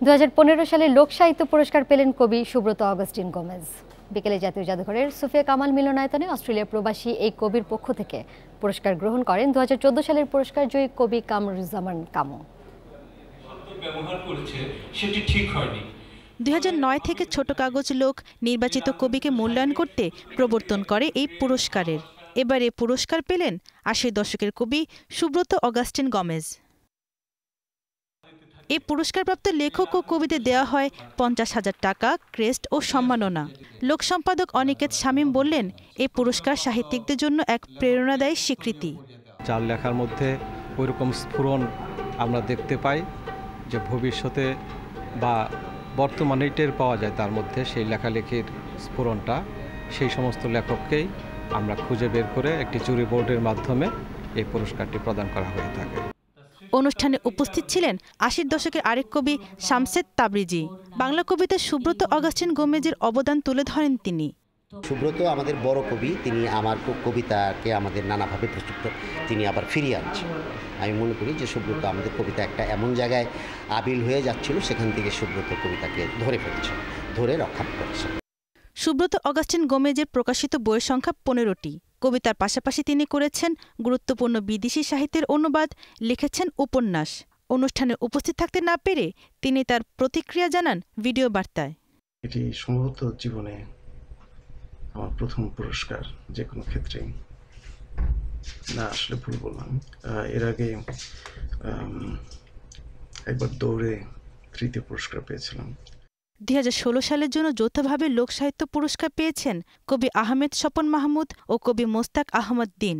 2015 সালে লোক সাহিত্য পুরস্কার পেলেন কবি সুব্রত অগাস্টিন গোমেজ। বিকেলে জাতীয় জাদুঘরের সুফিয়া কামাল মিলনায়তনে অস্ট্রেলিয়া প্রবাসী এই কবির পক্ষ থেকে পুরস্কার গ্রহণ করেন 2014 সালের পুরস্কার জয়ী কবি কামরুজ্জামান কামু। 2009 থেকে ছোট কাগজ লোক নির্বাচিত কবিকে মূল্যায়ন করতে প্রবর্তন করে এই পুরস্কারের। এবারে পুরস্কার পেলেন 80 দশকের কবি সুব্রত অগাস্টিন গোমেজ। এই পুরস্কারপ্রাপ্ত লেখক ও কবিদের দেওয়া হয় 50,000 টাকা, ক্রেস্ট ও সম্মাননা। লোক সম্পাদক অনিকেত শামীম বললেন, এই পুরস্কার সাহিত্যিকদের জন্য এক প্রেরণাদায়ী স্বীকৃতি। যার লেখার মধ্যে ওইরকম স্ফুরণ আমরা দেখতে পাই যে ভবিষ্যতে বা বর্তমানে টের পাওয়া যায় তার মধ্যে সেই লেখালেখির স্ফুরণটা, সেই সমস্ত লেখককেই আমরা খুঁজে বের করে একটি জুরি বোর্ডের মাধ্যমে এই পুরস্কারটি প্রদান করা হয়ে থাকে। অনুষ্ঠানে উপস্থিত ছিলেন 80 দশকের আরেক কবি শামসেদ তাবরিজি। বাংলা কবিতা সুব্রত অগাস্টিন গোমেজের অবদান তুলে ধরেন তিনি। সুব্রত আমাদের বড় কবি, তিনি আমার কবিতাকে আমাদের নানাভাবে তিনি আবার ফিরিয়ে আনছেন। আমি মনে করি যে সুব্রত আমাদের কবিতা একটা এমন জায়গায় আবিল হয়ে যাচ্ছিল, সেখান থেকে সুব্রত কবিতাকে ধরে ফেলছে, ধরে রক্ষা করছে। সুব্রত অগাস্টিন গোমেজের প্রকাশিত বইয়ের সংখ্যা 15টি। কবিতার পাশাপাশি তিনি করেছেন গুরুত্বপূর্ণ বিদেশি সাহিত্যের অনুবাদ, লিখেছেন উপন্যাস। অনুষ্ঠানে উপস্থিত থাকতে না পেরে তিনি তার প্রতিক্রিয়া জানান ভিডিও বার্তায়। এটি সম্ভবত জীবনে আমার প্রথম পুরস্কার, যে কোনো ক্ষেত্রেই। না, আসলে ভুল বললাম। এর আগে একবার দৌড়ে তৃতীয় পুরস্কার পেয়েছিলাম। 2016 সালের জন্য যৌথভাবে লোক সাহিত্য পুরস্কার পেয়েছেন কবি আহমেদ স্বপন মাহমুদ ও কবি মোস্তাক আহমদ দিন।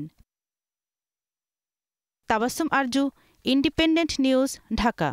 Tabassum Arju, independent news, Dhaka.